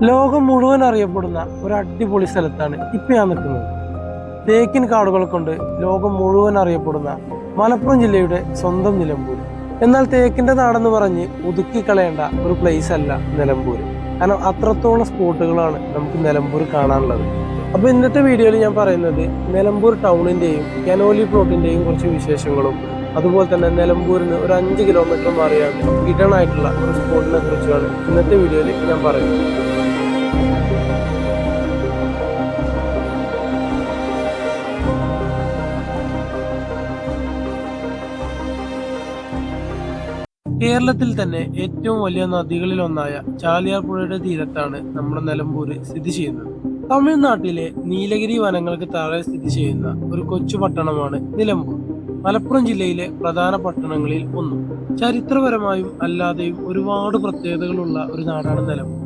ലോകം മുഴുവൻ അറിയപ്പെടുന്ന ഒരു അടിപൊളി സ്ഥലത്താണ് ഇപ്പൊ ഞാൻ നിൽക്കുന്നത്. തേക്കിൻ കാടുകൾ കൊണ്ട് ലോകം മുഴുവൻ അറിയപ്പെടുന്ന മലപ്പുറം ജില്ലയുടെ സ്വന്തം നിലമ്പൂർ. എന്നാൽ തേക്കിന്റെ നാടെന്ന് പറഞ്ഞ് ഒതുക്കി കളയേണ്ട ഒരു പ്ലേസ് അല്ല നിലമ്പൂർ. കാരണം അത്രത്തോളം സ്പോട്ടുകളാണ് നമുക്ക് നിലമ്പൂർ കാണാനുള്ളത്. അപ്പൊ ഇന്നത്തെ വീഡിയോയിൽ ഞാൻ പറയുന്നത് നിലമ്പൂർ ടൗണിന്റെയും കനോലി പ്ലോട്ടിന്റെയും കുറച്ച് വിശേഷങ്ങളും, അതുപോലെ തന്നെ നിലമ്പൂരിന് ഒരു 5 കിലോമീറ്റർ മാറിയാണ് ഹിഡൻ ആയിട്ടുള്ള ഒരു സ്പോട്ടിനെ കുറിച്ചാണ് ഇന്നത്തെ വീഡിയോയിൽ ഞാൻ പറയുന്നത്. കേരളത്തിൽ തന്നെ ഏറ്റവും വലിയ നദികളിലൊന്നായ ചാലിയാർ പുഴയുടെ തീരത്താണ് നമ്മുടെ നിലമ്പൂര് സ്ഥിതി ചെയ്യുന്നത്. തമിഴ്നാട്ടിലെ നീലഗിരി വനങ്ങൾക്ക് താഴെ സ്ഥിതി ചെയ്യുന്ന ഒരു കൊച്ചു പട്ടണമാണ് നിലമ്പൂർ. മലപ്പുറം ജില്ലയിലെ പ്രധാന പട്ടണങ്ങളിൽ ഒന്നും. ചരിത്രപരമായും അല്ലാതെയും ഒരുപാട് പ്രത്യേകതകളുള്ള ഒരു നാടാണ് നിലമ്പൂർ.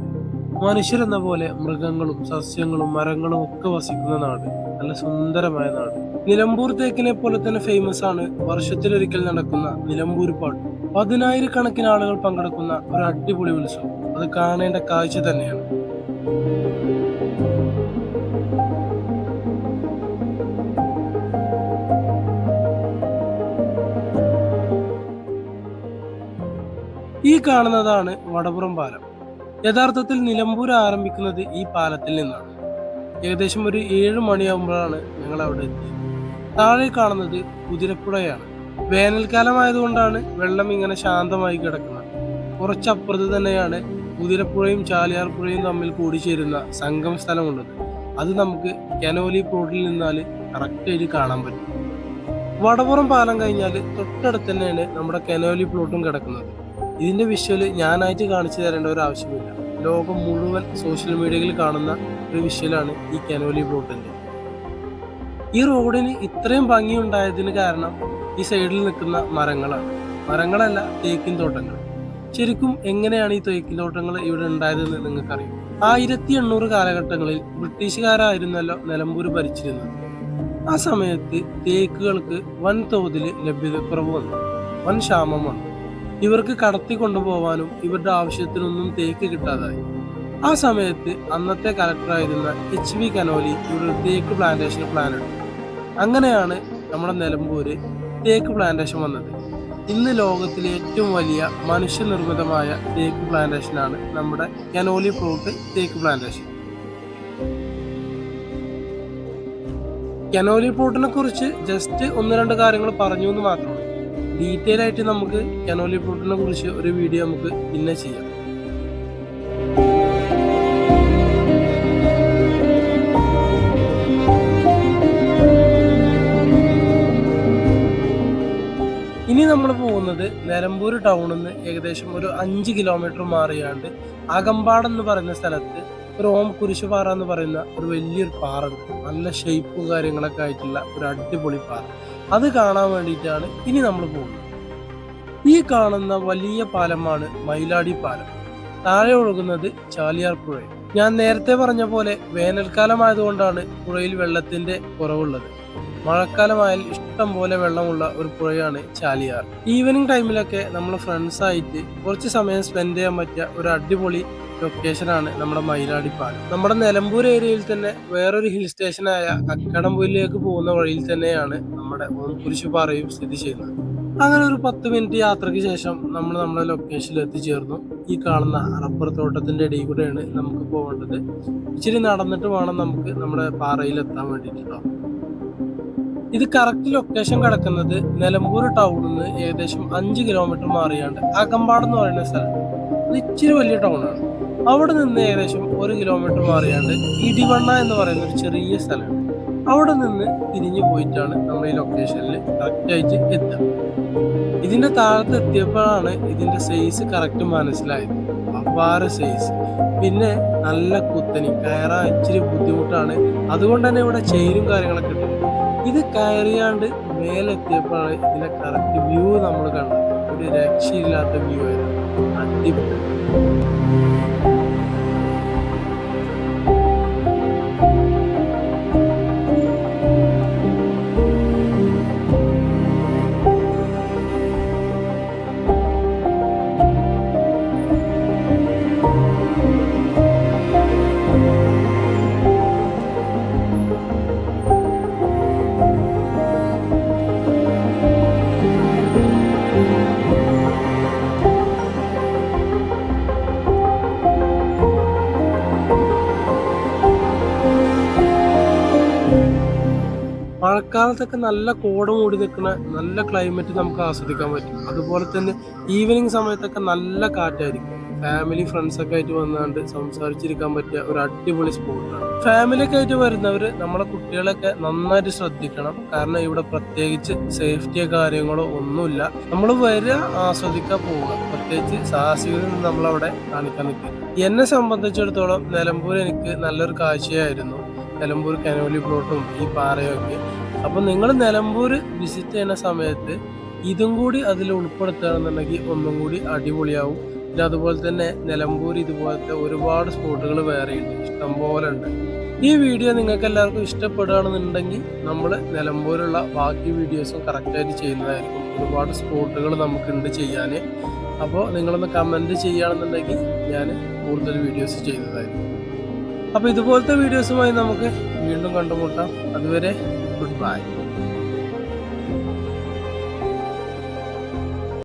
മനുഷ്യരെന്ന പോലെ മൃഗങ്ങളും സസ്യങ്ങളും മരങ്ങളും ഒക്കെ വസിക്കുന്ന നാട്. നല്ല സുന്ദരമായ നാട്. നിലമ്പൂർ തേക്കിനെ പോലെ തന്നെ ഫേമസ് ആണ് വർഷത്തിലൊരിക്കൽ നടക്കുന്ന നിലമ്പൂർ പാട്ട്. 10,000-കണക്കിന് ആളുകൾ പങ്കെടുക്കുന്ന ഒരു അടിപൊളി ഉത്സവം. അത് കാണേണ്ട കാഴ്ച തന്നെയാണ്. ഈ കാണുന്നതാണ് വടപുറം പാലം. യഥാർത്ഥത്തിൽ നിലമ്പൂർ ആരംഭിക്കുന്നത് ഈ പാലത്തിൽ നിന്നാണ്. ഏകദേശം ഒരു 7 മണിയാകുമ്പോഴാണ് ഞങ്ങൾ അവിടെ എത്തിയത്. താഴെ കാണുന്നത് കുതിരപ്പുഴയാണ്. വേനൽക്കാലമായതുകൊണ്ടാണ് വെള്ളം ഇങ്ങനെ ശാന്തമായി കിടക്കുന്നത്. കുറച്ചപ്പുറത്ത് തന്നെയാണ് കുതിരപ്പുഴയും ചാലിയാർ പുഴയും തമ്മിൽ കൂടിച്ചേരുന്ന സംഗമ സ്ഥലമുള്ളത്. അത് നമുക്ക് കനോലി പ്ലോട്ടിൽ നിന്നാൽ കറക്റ്റായിട്ട് കാണാൻ പറ്റും. വടപുറം പാലം കഴിഞ്ഞാൽ തൊട്ടടുത്ത് തന്നെയാണ് നമ്മുടെ കനോലി പ്ലോട്ടും കിടക്കുന്നത്. ഇതിന്റെ വിഷ്വല് ഞാനായിട്ട് കാണിച്ചു തരേണ്ട ഒരു ആവശ്യമില്ല. ലോകം മുഴുവൻ സോഷ്യൽ മീഡിയയിൽ കാണുന്ന ഒരു വിഷ്വലാണ് ഈ കനോലി പ്ലോട്ടിന്റെ. ഈ റോഡിന് ഇത്രയും ഭംഗിയുണ്ടായതിന് കാരണം ഈ സൈഡിൽ നിൽക്കുന്ന മരങ്ങളാണ്. മരങ്ങളല്ല, തേക്കിൻ തോട്ടങ്ങൾ. ശരിക്കും എങ്ങനെയാണ് ഈ തേക്കിൻ തോട്ടങ്ങൾ ഇവിടെ ഉണ്ടായതെന്ന് നിങ്ങൾക്കറിയാം. 1800 കാലഘട്ടങ്ങളിൽ ബ്രിട്ടീഷുകാരായിരുന്നല്ലോ നിലമ്പൂർ ഭരിച്ചിരുന്നത്. ആ സമയത്ത് തേക്കുകൾക്ക് വൻതോതിൽ ലഭ്യതക്കുറവ് വന്നു, വൻ ക്ഷാമം വന്നു. ഇവർക്ക് കടത്തി കൊണ്ടുപോകാനും ഇവരുടെ ആവശ്യത്തിനൊന്നും തേക്ക് കിട്ടാതായി. ആ സമയത്ത് അന്നത്തെ കലക്ടറായിരുന്ന HV കനോലി ഇവിടെ തേക്ക് പ്ലാന്റേഷൻ പ്ലാൻ എടുത്തു. അങ്ങനെയാണ് നമ്മുടെ നിലമ്പൂര് തേക്ക് പ്ലാന്റേഷൻ വന്നത്. ഇന്ന് ലോകത്തിലെ ഏറ്റവും വലിയ മനുഷ്യനിർമ്മിതമായ തേക്ക് പ്ലാന്റേഷനാണ് നമ്മുടെ കനോലി പ്ലോട്ട് തേക്ക് പ്ലാന്റേഷൻ. കനോലി പ്ലോട്ടിനെ കുറിച്ച് ജസ്റ്റ് 1-2 കാര്യങ്ങൾ പറഞ്ഞു എന്ന് മാത്രമാണ്. ഡീറ്റെയിൽ ആയിട്ട് നമുക്ക് കനോലി പ്ലോട്ടിനെ കുറിച്ച് ഒരു വീഡിയോ നമുക്ക് പിന്നെ ചെയ്യാം. ഇനി നമ്മൾ പോകുന്നത് നിലമ്പൂർ ടൗണിൽ നിന്ന് ഏകദേശം ഒരു 5 കിലോമീറ്റർ മാറിയാണ്ട് അകമ്പാട് എന്ന് പറയുന്ന സ്ഥലത്ത് ഒരു ഓം കുരിശുപാറ എന്ന് പറയുന്ന ഒരു വലിയൊരു പാറ ഉണ്ട്. നല്ല ഷേപ്പും കാര്യങ്ങളൊക്കെ ആയിട്ടുള്ള ഒരു അടിപൊളി പാറ. അത് കാണാൻ വേണ്ടിയിട്ടാണ് ഇനി നമ്മൾ പോകുന്നത്. ഈ കാണുന്ന വലിയ പാലമാണ് മയിലാടി പാലം. താഴെ ഒഴുകുന്നത് ചാലിയാർ പുഴ. ഞാൻ നേരത്തെ പറഞ്ഞ പോലെ വേനൽക്കാലമായതുകൊണ്ടാണ് പുഴയിൽ വെള്ളത്തിന്റെ കുറവുള്ളത്. മഴക്കാലമായാൽ ഇഷ്ടം പോലെ വെള്ളമുള്ള ഒരു പുഴയാണ് ചാലിയാർ. ഈവനിങ് ടൈമിലൊക്കെ നമ്മൾ ഫ്രണ്ട്സ് ആയിട്ട് കുറച്ച് സമയം സ്പെൻഡ് ചെയ്യാൻ പറ്റിയ ഒരു അടിപൊളി ലൊക്കേഷനാണ് നമ്മുടെ മയിലാടി പാലം. നമ്മുടെ നിലമ്പൂർ ഏരിയയിൽ തന്നെ വേറൊരു ഹിൽ സ്റ്റേഷനായ കക്കടംപൊയിലേക്ക് പോകുന്ന വഴിയിൽ തന്നെയാണ് നമ്മുടെ ഓം കുരിശുപാറയും സ്ഥിതി ചെയ്യുന്നത്. അങ്ങനെ ഒരു 10 മിനിറ്റ് യാത്രയ്ക്ക് ശേഷം നമ്മൾ നമ്മുടെ ലൊക്കേഷനിൽ എത്തിച്ചേർന്നു. ഈ കാണുന്ന റബ്ബർ തോട്ടത്തിന്റെ ഇടയിൽ കൂടെയാണ് നമുക്ക് പോകേണ്ടത്. ഇച്ചിരി നടന്നിട്ട് വേണം നമുക്ക് നമ്മുടെ പാറയിൽ എത്താൻ വേണ്ടിയിട്ടോ. ഇത് കറക്റ്റ് ലൊക്കേഷൻ കിടക്കുന്നത് നിലമ്പൂർ ടൗണിൽ നിന്ന് ഏകദേശം 5 കിലോമീറ്റർ മാറിയാണ്ട് അകമ്പാട് എന്ന് പറയുന്ന സ്ഥലം. ഇത് ഇച്ചിരി വലിയ ടൗണാണ്. അവിടെ നിന്ന് ഏകദേശം 1 കിലോമീറ്റർ മാറിയാണ്ട് ഇടിവണ്ണ എന്ന് പറയുന്ന ഒരു ചെറിയ സ്ഥലമാണ്. അവിടെ നിന്ന് തിരിഞ്ഞു പോയിട്ടാണ് നമ്മൾ ഈ ലൊക്കേഷനിൽ കറക്റ്റായിട്ട് എത്തുക. ഇതിന്റെ താഴത്ത് എത്തിയപ്പോഴാണ് ഇതിന്റെ സൈസ് കറക്റ്റ് മനസ്സിലായത്. അപാര സൈസ്. പിന്നെ നല്ല കുത്തനി, കയറാൻ ഇച്ചിരി ബുദ്ധിമുട്ടാണ്. അതുകൊണ്ട് തന്നെ ഇവിടെ ചെയിനും കാര്യങ്ങളൊക്കെ കിട്ടും. ഇത് കയറിയാണ്ട് മേലെത്തിയപ്പോഴാണ് ഇതിന്റെ കറക്റ്റ് വ്യൂ നമ്മൾ കണ്ടത്. ഒരു രക്ഷയില്ലാത്ത വ്യൂ ആയിരുന്നു. അടിപൊളി. മഴക്കാലത്തൊക്കെ നല്ല കോട മൂടി നിൽക്കുന്ന നല്ല ക്ലൈമറ്റ് നമുക്ക് ആസ്വദിക്കാൻ പറ്റും. അതുപോലെ തന്നെ ഈവനിങ് സമയത്തൊക്കെ നല്ല കാറ്റായിരിക്കും. ഫാമിലി ഫ്രണ്ട്സൊക്കെ ആയിട്ട് വന്നുകൊണ്ട് സംസാരിച്ചിരിക്കാൻ പറ്റിയ ഒരു അടിപൊളി സ്പോട്ടാണ്. ഫാമിലിയൊക്കെ ആയിട്ട് വരുന്നവർ നമ്മളെ കുട്ടികളൊക്കെ നന്നായിട്ട് ശ്രദ്ധിക്കണം. കാരണം ഇവിടെ പ്രത്യേകിച്ച് സേഫ്റ്റിയോ കാര്യങ്ങളോ ഒന്നുമില്ല. നമ്മൾ വരിക, ആസ്വദിക്കാൻ പോവുക. പ്രത്യേകിച്ച് സാഹസികത നമ്മളവിടെ കാണിക്കാൻ നിൽക്കുക. എന്നെ സംബന്ധിച്ചിടത്തോളം നിലമ്പൂർ എനിക്ക് നല്ലൊരു കാഴ്ചയായിരുന്നു. നിലമ്പൂർ കനോലി പ്ലോട്ടും ഈ പാറയൊക്കെ. അപ്പോൾ നിങ്ങൾ നിലമ്പൂർ വിസിറ്റ് ചെയ്യുന്ന സമയത്ത് ഇതും കൂടി അതിൽ ഉൾപ്പെടുത്തുകയാണെന്നുണ്ടെങ്കിൽ ഒന്നും കൂടി അടിപൊളിയാവും. പിന്നെ അതുപോലെ തന്നെ നിലമ്പൂർ ഇതുപോലത്തെ ഒരുപാട് സ്പോട്ടുകൾ വേറെയുണ്ട്, ഇഷ്ടംപോലെ ഉണ്ട്. ഈ വീഡിയോ നിങ്ങൾക്ക് എല്ലാവർക്കും ഇഷ്ടപ്പെടുകയാണെന്നുണ്ടെങ്കിൽ നമ്മൾ നിലമ്പൂരുള്ള ബാക്കി വീഡിയോസും കറക്റ്റായിട്ട് ചെയ്യുന്നതായിരിക്കും. ഒരുപാട് സ്പോട്ടുകൾ നമുക്കുണ്ട് ചെയ്യാൻ. അപ്പോൾ നിങ്ങളൊന്ന് കമൻറ്റ് ചെയ്യുകയാണെന്നുണ്ടെങ്കിൽ ഞാൻ കൂടുതൽ വീഡിയോസ് ചെയ്യുന്നതായിരിക്കും. അപ്പോൾ ഇതുപോലത്തെ വീഡിയോസുമായി നമുക്ക് വീണ്ടും കണ്ടുമുട്ടാം. അതുവരെ ഗുഡ് ബൈ.